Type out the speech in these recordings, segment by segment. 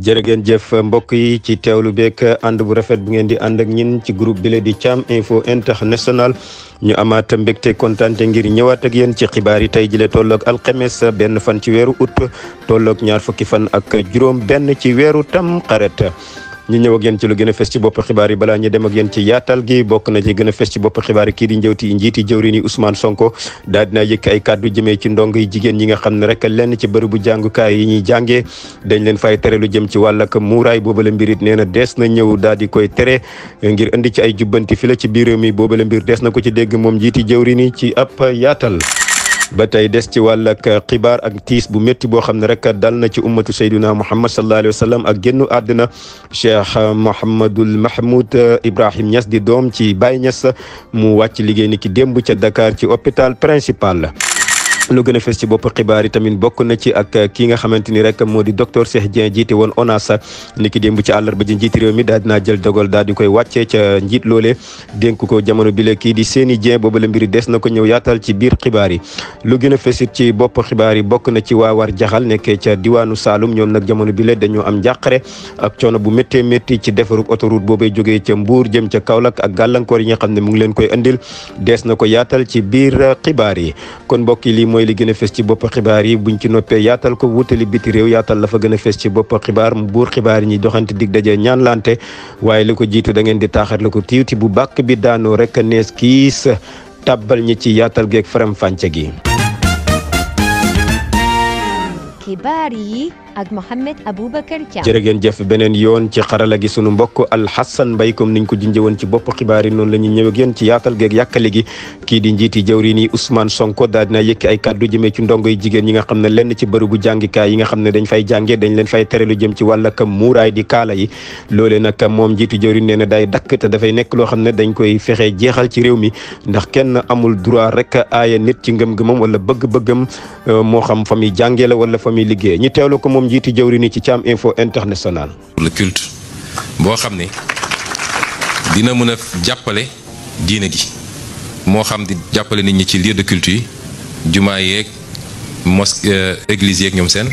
jërë ngeen jëf mbokk yi ci teewlu beeg ànd bu rafet bu ngeen di ànd ak ñin ci groupe bi la di Thiam Info International ñu amaat mbégte kontaante ngir ñëwaat ak yéen ci xibaar yi tey jile tolloog alxames benn fan ci weeru août tolloog ñaar fukki fan ak juróom benn ci weeru tam xaret ñu ñëw ak yéen ci lu gën a fes ci bopp xibaar yi balaa ñu dem ak yéen ci yaatal gi bokk na ci gën a fes ci bopp xibaar yi kii di njiiti jëwriñ yi Ousmane Sonko daal dina yëkk ay kàddu jëmee ci ndong yi jigéen ñi nga xam ne rek lenn ci bërëbu jàngukaay yi ñuy jàngee dañ leen fay tere lu jëm ci wàll ak muuraay boobale mbir it nee na dees na ñëw daal di koy tere ngir indi ci ay jubbanti fi la ci biir réew mi boobale mbir dees na ko ci dégg moom njiiti jëwriñ yi ci ab yaatal. ba tey des ci wàll ak xibaar ak tiis bu métti boo xam ne rek dal na ci ummatu sayduna Muhammad sallallahu alayhi wa sallam ak génnu àddina Cheikh Mouhamadul Mahmoud Ibrahim Niass di doom ci Baye Niass mu wàcc liggéey ni ki démb ca Dakar ci hôpital principal. lu gën a fes ci bopp xibaar yi tamit bokk na ci ak kii nga xamante ni rek moo di docteur Cheikh Dieng jiite woon ONAS ni ki démb ci àllarba ji njiiti réew mi daal dinaa jël dogal daal di koy wàccee ca njiit loole dénk ko jamono bi la kii di Seyni Dieng boobu la mbiri des na ko ñëw yaatal ci biir xibaar yi. lu gën a fesit ci bopp xibaar yi bokk na ci waa War Jaxal nekkee ca diwaanu Saloum ñoom nag jamono bi la dañoo am njàqare ak coono bu méttee métti ci defarug autoroute boobay jógee ca Mbour jëm ca Kaolack ak gàllankoor yi nga xam ne mu ngi leen koy andil des na ko yaatal ci biir xibaar yi. kon mbokk yi lii mooy li gën a fes ci bopp xibaar yi buñ ci noppee yaatal ko wutali biti réew yaatal la fa gën a fes ci bopp xibaar mu buur xibaar yi ñuy doxante dig daje ñaan lante waaye li ko jiitu da ngeen di taaxar la ko tiwti bu bàkk bi daanoo rek nees kiis tàbbal ñi ci yaatal geeg faram fànce gi. xibaar yi ak Mohamed Aboubacar Thiam. jërë ngeen jëf beneen yoon ci xarala gi sunu mbokk Alxasan Mbay comme niñ ko junjee woon ci bopp xibaar yi noonu la ñuy ñëw ak yéen ci yaatal geeg yàkkali gi kii di njiiti jawriñ yi Ousmane Sonko daal dina yëkki ay kàddu jëmee ci ndongo yi jigéen ñi nga xam ne lenn ci bërëbu jàngikaay yi nga xam ne dañ fay jàngee dañ leen fay tere lu jëm ci wàll ak muuraay di kaala yi loolee nag moom njiiti jawriñ nee na day dakk te dafay nekk loo xam ne dañ koy fexe jeexal ci réew mi ndax kenn amul droit rek aaya nit ci ngëm-ngëmam wala bëgg-bëggam moo xam fa muy jàngee la wala fa muy liggéey ñi teewlu ko moom njiiti jawriñ yi ci Thiam Info International. le culte boo xam ne dina mën a jàppale diine gi moo xam di jàppale nit ñi ci lieu de culte yi jumaa yeeg mosquée église yeeg ñoom seen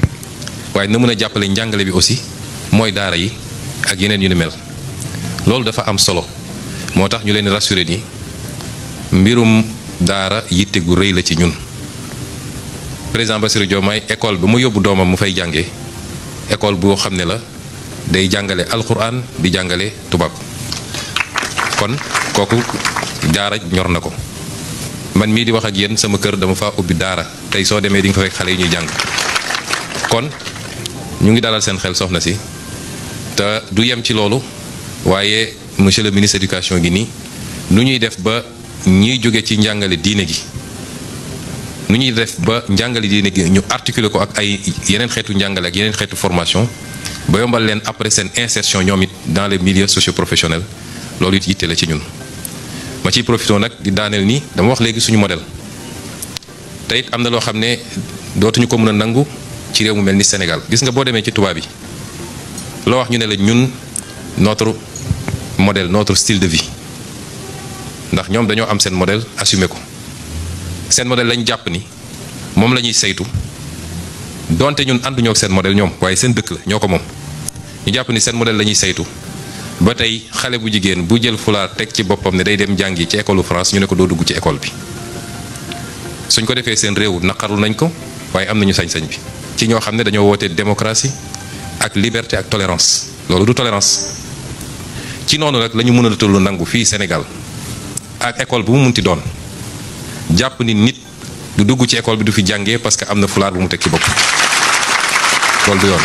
waaye na mën a jàppale njàngale bi aussi mooy daara yi ak yeneen yu ni mel loolu dafa am solo moo tax ñu leen rassuré ni mbirum daara yitte gu rëy la ci ñun. président Bassirou Diomaye école bi mu yóbbu doomam mu fay jàngee école boo xam ne la day jàngale alquran di jàngale tubaab kon kooku daara ñor na ko man mii di wax ak yéen sama kër dama faa ubbi daara tey soo demee di nga fa fekk xale yi ñuy jàng kon ñu ngi dalal seen xel soxna si te du yem ci loolu waaye monsieur le ministre éducation gi nii nu ñuy def ba ñiy jóge ci njàngale diine gi nu ñuy def ba njàngale diine gi ñu articuler ko ak ay yeneen xeetu njàngale ak yeneen xeetu formation ba yombal leen après seen insertion ñoom it dans les milieux socio-professionnels loolu it yitte la ci ñun. ma ciy profité nag di daaneel nii dama wax léegi suñu modèle te it am na loo xam ne dootuñu ko mën a nangu ci réew mu mel ni Sénégal gis nga boo demee ci tubaab yi loo wax ñu ne la ñun notre modèle notre style de vie ndax ñoom dañoo am seen modèle assumé ko. seen modèle lañ jàpp ni moom la ñuy saytu donte ñun ànduñoo ak seen modèle ñoom waaye seen dëkk la ñoo ko moom ñu jàpp ni seen modèle la ñuy saytu ba tey xale bu jigéen bu jël fulaar teg ci boppam ne day dem jàngi ci école France ñu ne ko doo dugg ci école bi suñ ko defee seen réew naqarlu nañ ko waaye am nañu sañ-sañ bi ci ñoo xam ne dañoo woote démocratie ak liberté ak tolérance loolu du tolérance ci noonu nag la ñu mën a tollu nangu fii Sénégal ak école bu mu munti doon jàpp ni nit du dugg ci école bi du fi jàngee parce que am na fulaar bu mu teg ci bopp loolu du yoon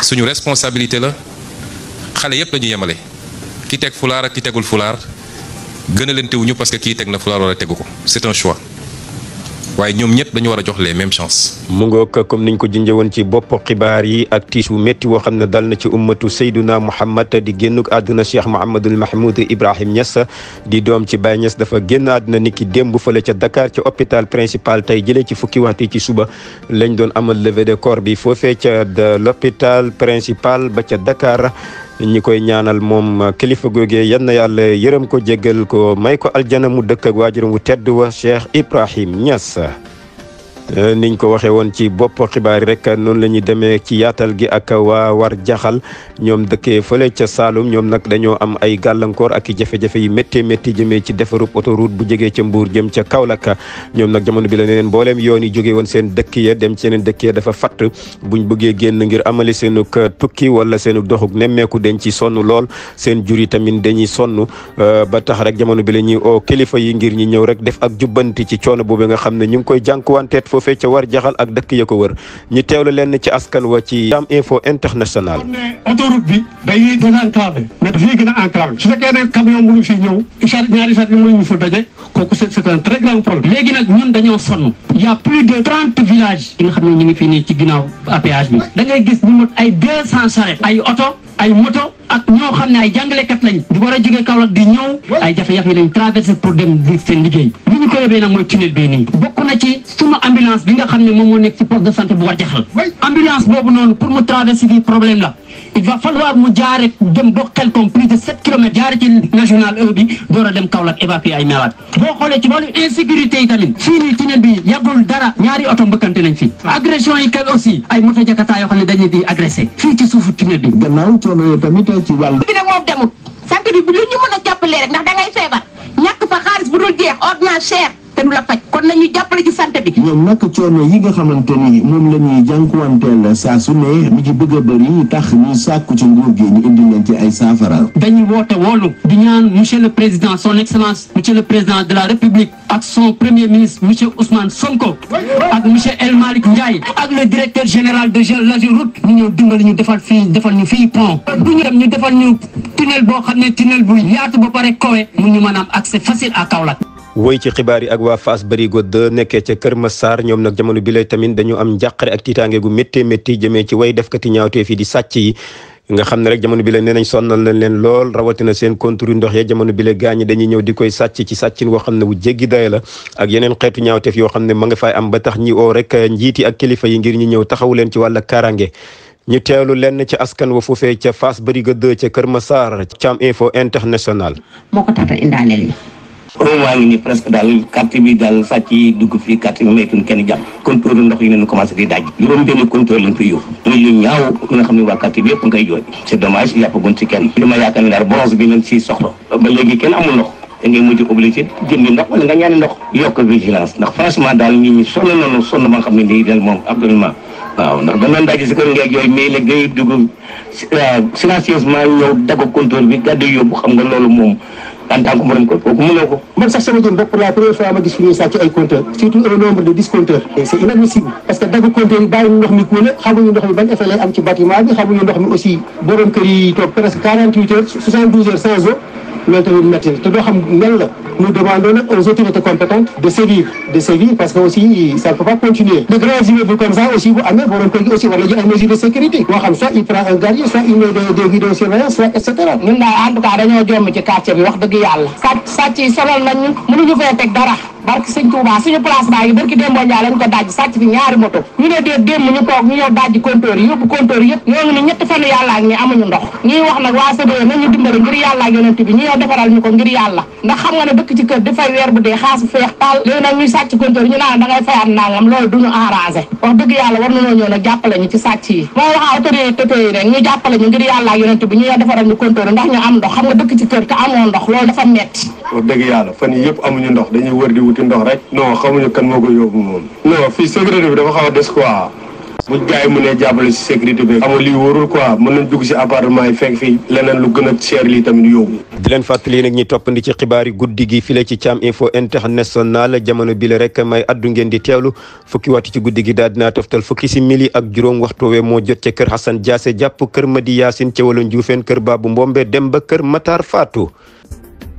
suñu responsabilité la xale yépp la ñu yemale ki teg fulaar ak ki tegul fulaar gën a leen tewuñu parce que kii teg na fulaar wala tegu ko c'est un choix waaye ñoom ñëpp dañu war a jox les mêmes chances. mu ngoog comme niñ ko junjee woon ci bopp xibaar yi ak tiis wu métti woo xam ne dal na ci ummatu Seyduna Muhammad di génnuk àdduna Cheikh Mouhamadul Mahmoud Ibrahim Niass di doom ci Baye Niass dafa génn àdduna ni ki démb fële ca Dakar ci hôpital principal tey jëlee ci fukki waxtu ci suba lañ doon amal levée de corps bi foofee ca l'hôpital principal ba ca Dakar. ñi koy ñaanal moom kilifa googee yan na yàlla yërëm ko jéggal ko may ko aljana mu dëkk ak waajuram wu tedd wa Cheikh Ibrahim Niass. niñ ko waxee woon ci bopp xibaar yi rek noonu la ñuy demee ci yaatal gi ak waa war jaxal ñoom dëkkee fële ca Saloum ñoom nag dañoo am ay gàllankoor ak i jafe-jafe yi métti métti jëmee ci defarub autoroute bu jógee ca Mbour jëm ca Kaolack ñoom nag jamono bi la neen mbooleem yoon yi jógee woon seen dëkk ya dem ci yeneen dëkk ya dafa fatt buñ bëggee génn ngir amali seenug tukki wala seenug doxug nemmeeku dañ ci sonn lool seen jur yi tamit dañuy sonn ba tax rek jamono bi la ñuy oo kilifa yi ngir ñi ñëw rek def ak jubbanti ci coono boobu nga xam ne ñu ngi koy jànkuwanteet foofee ca war jaxal ak dëkk ya ko wër ñu teewlu leen ci askan wa ci Jam Info International. autoroute bi day dana enclavé mais dafay gën a enclavé su fekkee ne camion mënu fi ñëw ñaari sat yi mënuñu fa daje kooku c'est un très grand problème. léegi nag ñun dañoo sonn y a plus de 30 villages yi nga xam ne ñu ngi fii nii ci ginnaaw péage bi da ngay gis ñu mot ay 200 charrette ay oto ay moto ak ñoo xam ne ay jàngalekat lañ di war a jógee Kaolack di ñëw ay jafe-jafe lañ traversé pour dem di seen liggéey li ñu ko yóbbee nag mooy tunnel bii nii bokk na ci suma ambulance bi nga xam ne moom moo nekk ci poste de santé bu war jaxal ambulance boobu noonu pour mu traverser fii problème la il va falloir mu jaare dem ba Xelkom plus de 7 kilomètres jaare ci national 1 bi door a dem Kaolack évacuer ay malade boo xoolee ci wàllu insécurité yi tamit fii nii tunnel bi yàggul dara ñaari oto mbëkkante nañ fi agression yi kay aussi ay moto jakarta yoo xam ne dañuy di agressé fii ci suufu tunnel bi gannaaw coono tamit ci wàllu bi nag moom demut santé bi lu ñu mën a jàppalee rek ndax da ngay feebar ñàkk fa xaalis bu dul jeex ordonnance cher te du la faj kon nañu jàppale ci santé bi ñoom nag coono yi nga xamante ni moom la ñuy jànkuwanteel saa su ne mi ci bëgg a bëri tax ñuy sàkku ci nguur gi ñu indi leen ci ay saafara dañuy woote woolu di ñaan monsieur le président son excellence monsieur le président de la république ak son premier ministre monsieur Ousmane Sonko ak monsieur El Malick Ndiaye ak le directeur général de l'AGEROUTE ñu ñëw dimbali ñu defal ñu fii pont bu ñu dem ñu defal ñu tunnel boo xam ne tunnel bu yaatu ba pare kowe mu ñu mën a am accès facile à Kaolack. woy ci xibaar yi ak waa Fass Barigo 2 nekkee ca Kër Massar ñoom nag jamono bi lay tamit dañu am njàqare ak tiitaange gu métti métti jëmee ci way defkati ñaawtee fii di sàcc yi nga xam ne rek jamono bi la nee nañ sonnal nañ leen lool rawatina seen contour ndox ya jamono bi la gaañi dañuy ñëw di koy sàcc ci sàccin woo xam ne bu jéggi day la ak yeneen xeetu ñaawteef yoo xam ne ma nga fay am ba tax ñi oo rek njiiti ak kilifa yi ngir ñu ñëw taxawu leen ci wàlla kaaraange ñu teewlu lenn ci askan wa foofee ca Fass Barigo 2 ca Kër Massar Jam Info International. moo ko tax a indaaleel yi waa ngi ni presque daal quartier bi daal sàcc yi dugg fii quartier bi maytuñ kenn jàpp contrôle ndox yi nañu commencé di daj juróom benn contrôle lañ fi yóbbu muy lu ñaaw nga xam ne waa quartier bi yëpp ngay jooy c'est dommage yàppagun ci kenn li ma yaakaar ne daal bronze bi nañ siy soxla ba léegi kenn amul ndox da ngay mujj obligé jëndi ndox wala nga ñaani ndox yokk vigilance ndax franchement daal nit ñi sonn nañu sonn ba nga xam ne lii daal moom absolument waaw ndax dañ doon daje si kër ngeeg yooyu mais léegi day dugg silencieusement ñëw dagg contrôle bi gàddu yóbbu xam nga loolu moom en tant que borom ko kooku mënoo ko. man sax sama jëm bopp la première fois ma gis fi ñuy sàcc ay compteurs surtout un nombre de 10 compteurs et c'est inadmissible parce que dagg compteurs yi bàyyi ndox mi kuule xamuñu ndox mi ban effet lay am ci bâtiment bi xamuñu ndox mi aussi borom kër yi toog presque 48 heures 72 heures sans eau loolu tamit métti te doo xam nan la nous demandons nag aux autorités compétentes de sévir parce que aussi ça ne peut pas continuer de grands immeubles comme ça aussi bu amee borom kër gi aussi war na jël ay mesures de sécurité boo xam soit il prend un gardien soit il met des vidéosurveillance soit et cetera. ñun daal en tout cas dañoo jomm ci quartier bi wax dëgg yàlla sàcc yi sonal nañu mënuñu fee teg dara barki sëñ Touba suñu place baa ngi barki Demba Ndiaye lañ ko dajji sàcc fi ñaari moto ñu ne dee démb ñu toog ñu ñëw dajji compteur yi yóbbu compteur yëpp ñoo ngi ne ñetti fan yàlla ak ñi amuñu ndox ñuy wax nag waa SDE nañu dimbali ngir yàlla ak yonent bi ñu ñëw defaral ñu ko ngir yàlla ndax xam nga ne dëkk ci kër dafay weer bu dee xaas feex taal léegi nag ñuy sàcc compteur yi ñu naan da ngay fayaat nangam loolu duñu arrangé wax dëgg yàlla war nañoo ñëw nag jàppale ñu ci sàcc yi moo wax autorité yi rek ñu jàppale ñu ngir yàlla ak yonent bi ñu ñëw defaral ñu compteur yi ndax ñu am ndox xam nga dëkk ci kër te amoo ndox loolu dafa metti wax dëgg yàlla fan yi yëpp amuñu ndox dañuy wër di wuti ndox rek non xamuñu kan moo ko yóbbu moom non fii sécurité bi dafa xaw a des quoi bu gars yi mënee jàppale si sécurité bi amul lii wóorul quoi mën nañ dugg si appartement yi fekk fii leneen lu gën a cher lii tamit yóbbu. di leen fàttali nag ñi toppandi ci xibaar yi guddi gi file ci Jam Info International jamono bi la rek may addu ngeen di teewlu fukki waxtu ci guddi gi daal dinaa toftal fukki simili ak juróom waxtu we moo jot ca kër Hassan Diassé jàpp kër Madi Yacine ca wala Njuufeen kër Babou Mbombe dem ba kër Matar Fatou.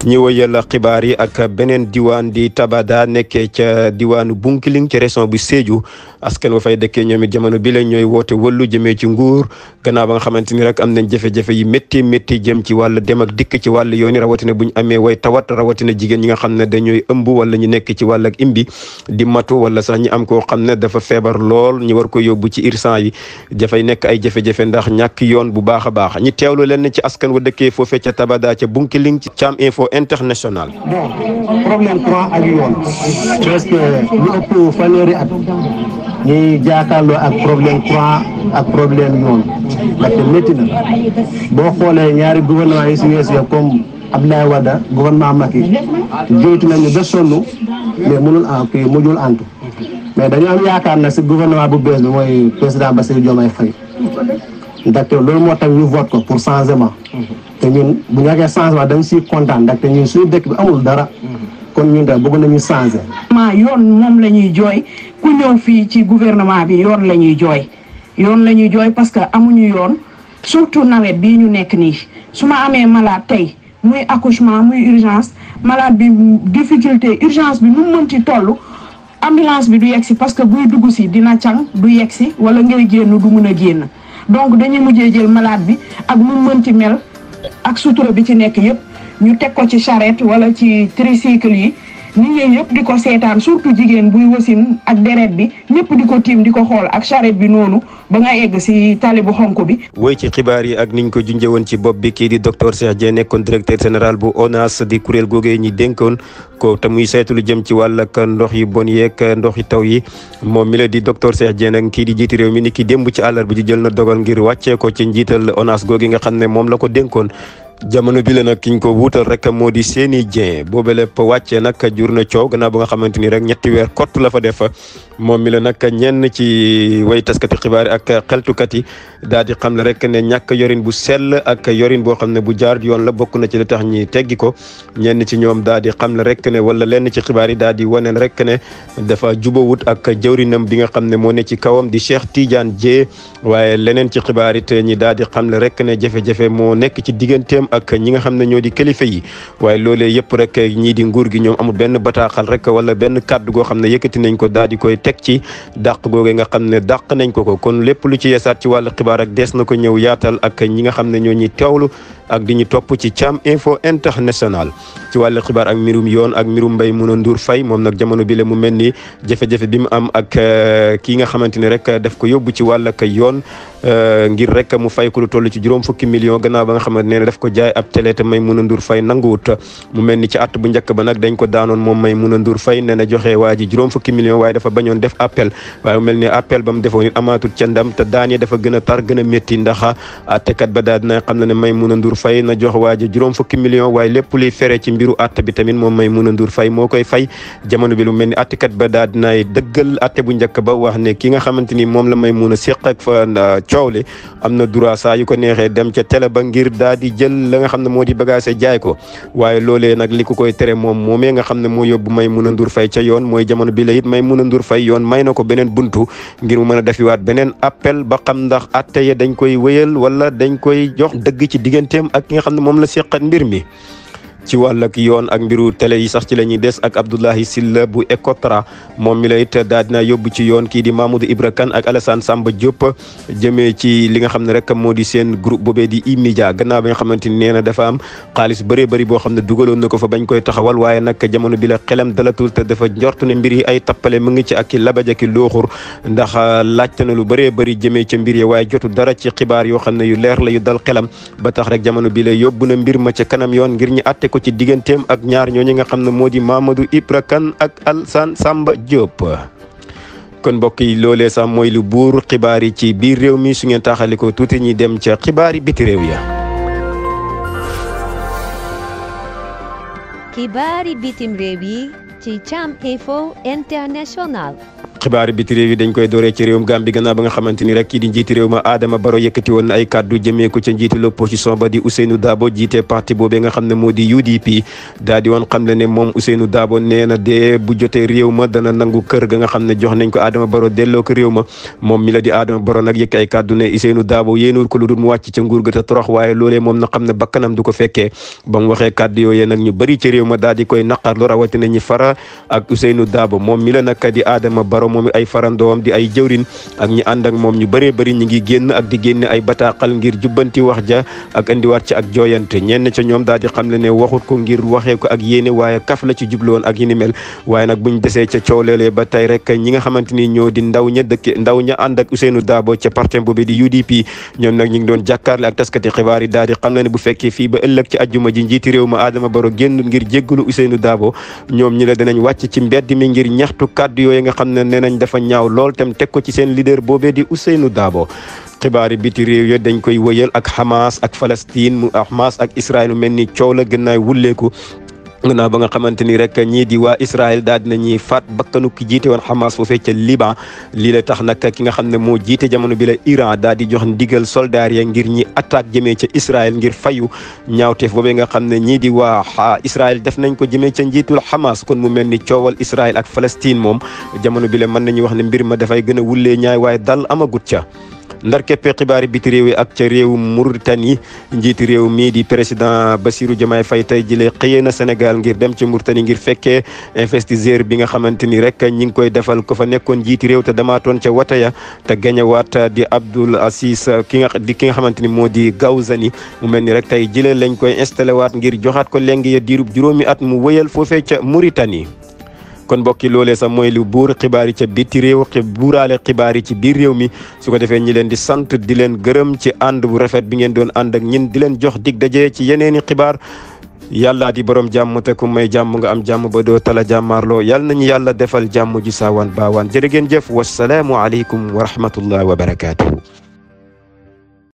ñi wëyal xibaar yi ak beneen diwaan di Tabada nekkee ca diwaanu Bunkiling ci région bu Sédhiou askan wa fay dëkkee ñoom it jamono bi la ñooy woote wëllu jëmee ci nguur gannaaw ba nga xamante ni rek am nañ jafe-jafe yi métti métti jëm ci wàllu dem ak dikk ci wàllu yoon yi rawatina bu ñu amee way tawat rawatina jigéen ñi nga xam ne dañooy ëmb wala ñu nekk ci wàll ak imbi di matu wala sax ñi am koo xam ne dafa feebar lool ñu war ko yóbbu ci urgence yi dafay nekk ay jafe-jafe ndax ñàkk yoon bu baax a baax ñi teewlu leen ci askan wa dëkkee foofee ca Tabada ca Bunkiling ci Jam Info International. bon problème courant ak yoon parce que lu ëpp fanweeri at ñuy jàkkaarloo ak problème courant ak problème yoon ndaxte métti na boo xoolee ñaari gouvernement yi si weesu comme Abdoulaye Wade gouvernement Macky joytu nañu ba sonn mais mujjul antu mais dañu am yaakaar na si gouvernement bu bees bi mooy président Bassirou Diomaye Faye ndaxte loolu moo tax ñu vote ko pour changement te ñun bu ñu waxee changement dañ siy kontaan ndaxte ñun suñu dëkk bi amul dara kon ñun daal bëgg nañu changer. yoon moom la ñuy jooy ku ñëw fii ci gouvernement bi yoon la ñuy jooy parce que amuñu yoon surtout nawet bii ñu nekk nii su ma amee malade tey muy accouchement muy urgence malade bi difficulté urgence bi nu mu mënti toll ambulance bi du yegsi parce que buy dugg si dina càng du yegsi wala ngay génn du mën a génn donc dañuy mujjee jël malade bi ak nu mu mënti mel ak sutura bi ci nekk yëpp ñu teg ko ci charrette wala ci tricycle yi nit ñi yëpp di ko seetaan surtout jigéen buy wasin ak deret bi ñëpp di ko tiim di ko xool ak charrette bi noonu ba nga egg si tali bu xonk bi. woy ci xibaar yi ak niñ ko junjee woon ci bopp bi kii di docteur Cheikh Dieng nekkoon directeur général bu ONAS di kuréel googee ñi dénkoon ko te muy saytu lu jëm ci wàll ak ndox yu bon yeeg ndox yu taw yi moom mi la di docteur Cheikh Dieng ak kii di jiiti réew mi ni ki démb ci àllarba ji jël na dogal ngir wàccee ko ci njiital ONAS googi nga xam ne moom la ko dénkoon. jamono bi la nag ki ñu ko wuutal rek moo di Seny Dieng boobe lépp wàccee nag jur na coow gannaaw ba nga xamante ni rek ñetti weer kott la fa def moom mi la nag ñenn ci way taskati xibaar yi ak xeltukat yi daal di xam ne rek ne ñàkk yorin bu sell ak yorin boo xam ne bu jaar yoon la bokk na ci li tax ñi teggi ko ñenn ci ñoom daal di xam ne rek ne wala lenn ci xibaar yi daal di wane rek ne dafa jubawut ak jawrinam bi nga xam ne moo ne ci kawam di Cheikh Tidiane Dieng waaye leneen ci xibaar yi te ñi daal di xam ne rek ne jafe-jafe moo nekk ci digganteem ak ñi nga xam ne ñoo di kilifa yi waaye loolee yëpp rek ñii di nguur gi ñoom amul benn bataaxal rek wala benn kàddu goo xam ne yëkkati nañ ko daal di koy teg ci dàq googe nga xam ne dàq nañ ko kon lépp lu ci yeesaat ci wàllu xibaar ak dees na ko ñëw yaatal ak ñi nga xam ne ñoo ñuy teewlu ak di ñu topp ci Thiam Info International ci wàllu xibaar ak mbirum yoon ak mbirum mbay mun a Ndour Faye moom nag jamono bi la mu mel ni jafe-jafe bi mu am ak kii nga xamante ni rek daf ko yóbbu ci wàll ak yoon ngir rek mu fay ko lu toll ci juróom fukki million gannaaw ba nga xamante ne daf ko jaay ab télé te Maimouna Ndour Faye nanguwut mu mel ni ci at bu njëkk ba nag dañ ko daanoon moom Maimouna Ndour Faye nee na joxe waa ji juróom fukki million waaye dafa bañoon def appel waaye mu mel ni appel ba mu defoon it amaatul ca ndam te daan yi dafa gën a tar gën a métti ndax attekat ba daal dina xam ne Maimouna Ndour Faye na jox waa ji juróom fukki million waaye lépp luy fere ci mbiru atte bi tamit moom Maimouna Ndour Faye moo koy fay jamono bi lu mel ni attekat ba daal dinaay dëggal atte bu njëkk ba wax ne ki nga xamante ni moom la Maimouna séq ak fa coow li am na droit saa yu ko neexee dem ca télé ba ngir daal di jël la nga xam ne moo di bagage jaay ko waaye loolee nag li ko koy tere moom moomee nga xam ne moo yóbbu Maimouna Ndour Faye ca yoon mooy jamono bi la it Maimouna Ndour Faye yoon may na ko beneen buntu ngir mu mën a defiwaat beneen appel ba xam ndax atte ya dañ koy wéyal wala dañ koy jox dëgg ci digganteem ak ki nga xam ne moom la seqat mbir mi. ci wàll ak yoon ak mbiru télé yi sax ci la ñuy des ak Abdoulaye Sylla bu Ecotra moom mi la it daal dina yóbbu ci yoon kii di Mamadou Ibra Kane ak Alassane Samba Diop jëmee ci li nga xam ne rek moo di seen groupe boobee di E-Media gannaaw ba nga xamante ni nee na dafa am xaalis bëree bëri boo xam ne dugaloon na ko fa bañ koy taxawal waaye nag jamono bi la xelam dalatul te dafa njort ne mbir yi ay tappale mu ngi ci ak ki labaja ki looxur ndax laajte na lu bëree bëri jëmee ca mbir yi waaye jotu dara ci xibaar yoo xam ne yu leer la yu dal xelam ba tax rek jamono bi la yóbbu na mbir ma ca kanam yoon ngir ñu atte ko ci digganteem ak ñaar ñooñu nga xam ne moo di Mamadou Ibra Kane ak Alassane Samba Diop kon mbokk yi loolee sax mooy lu buur xibaar yi ci biir réew mi su ngeen taxaliko tuuti ñi dem ca xibaar yi biti réew ya xibaari bitim réew yi ci Thiam Info International. xibaari biti réew yi dañ koy dooree ci réewum Gambie gannaaw ba nga xamante ni rek kii di njiiti réew ma Adama Barrow yëkkati woon na ay kàddu jëmee ko ca njiiti l'opposition ba di Ousainou Darboe jiite parti boobee nga xam ne moo di UDP daal di woon xam le ne moom Ousainou Darboe nee na de bu jotee réew ma dana nangu kër ga nga xam ne jox nañ ko Adama Barrow delloo ko réew ma moom mi la di Adama Barrow nag yëkk ay kàddu ne Ousainou Darboe yéenul ko lu dul mu wàcc ca nguur ga te torox waaye loolee moom na xam ne bakkanam du ko fekkee ba mu waxee kàddu yooyee nag ñu bëri ci réew ma daal di koy naqarlu rawatina ñi fara ak Ousainou Darboe moom mi la nag di Adama Barrow moom ay farandoom di ay jëwrin ak ñi ànd ak moom ñu bëree bëri ñi ngi génn ak di génne ay bataaxal ngir jubbanti wax ja ak indiwaat ci ak jooyante ñenn ca ñoom daal di xam le ne waxut ko ngir waxee ko ak yéene waaye kaf la ci jubloon ak yi ni mel waaye nag buñ desee ca coow leelee ba tey rek ñi nga xamante ni ñoo di ndaw ña ànd ak Ousseynou Dabo ca parti boobu di UDP ñoom nag ñu ngi doon jàkkaarle ak taskati xibaar yi daal di xam le ne bu fekkee fii ba ëllëg ci ajjuma ji njiiti réew ma Adama Barrow génn ngir jéggalu Ousseynou Dabo ñoom ñi la dinañ wàcc ci mbedd mi ngir ñaxtu kàddu yooyu nga xam ne nee nañ dafa ñaaw lool tam teg ko ci seen leader boobee di Ousseynou Dabo xibaari biti réew yo dañ koy wëyal ak Hamas ak Palestine mu Hamas ak Israël mel ni coow la gën naay wulleeku gannaaw ba nga xamante ni rek ñii di waa Israël daal dina ñuy faat bakkanu ki jiite woon Hamas foofee ca Liban lii la tax nag ki nga xam ne moo jiite jamono bi la Iran daal di jox ndigal soldaar ya ngir ñi attaque jëmee ca Israël ngir fayu ñaawteef boobee nga xam ne ñii di waa Israël def nañ ko jëmee ca njiitul Hamas kon mu mel ni coowal Israël ak Palestine moom jamono bi la mën nañu wax ne mbir ma dafay gën a wullee ñaay waaye dal amagut ca ndar keppe xibaari biti réew yi ak ca réew Mauritanie njiiti réew mii di président Bassirou Diomaye Faye tey jëlee xëyee na Sénégal ngir dem ci Mauritanie ngir fekkee investisseur bi nga xamante ni rek ñi ngi koy defal ko fa nekkoon njiiti réew te damaatoon ca wataya te gañewaat di Abdoul Aziz ki nga xamante ni moo di Gawzani mu mel ni rek tey jëlee lañ koy installé waat ngir joxaat ko léegi ya diirub juróomi at mu wëyal foofee ca Mauritanie kon mbokki loolee sax mooy lu buur xibaar yi ca biti réew buuraale xibaar yi ci biir réew mi su ko defee ñi leen di sant di leen gërëm ci ànd bu rafet bi ngeen doon ànd ak ñin di leen jox dig daje ci yeneeni xibaar yàlla di borom jàmm te ku may jàmm nga am jàmm ba doo tala jàmmaarloo yàlla nañu yàlla defal jàmm ji saawaan baawaan jërë ngeen jëf wasalaamu aleykum wa rahmatullahi wa barakaatuhu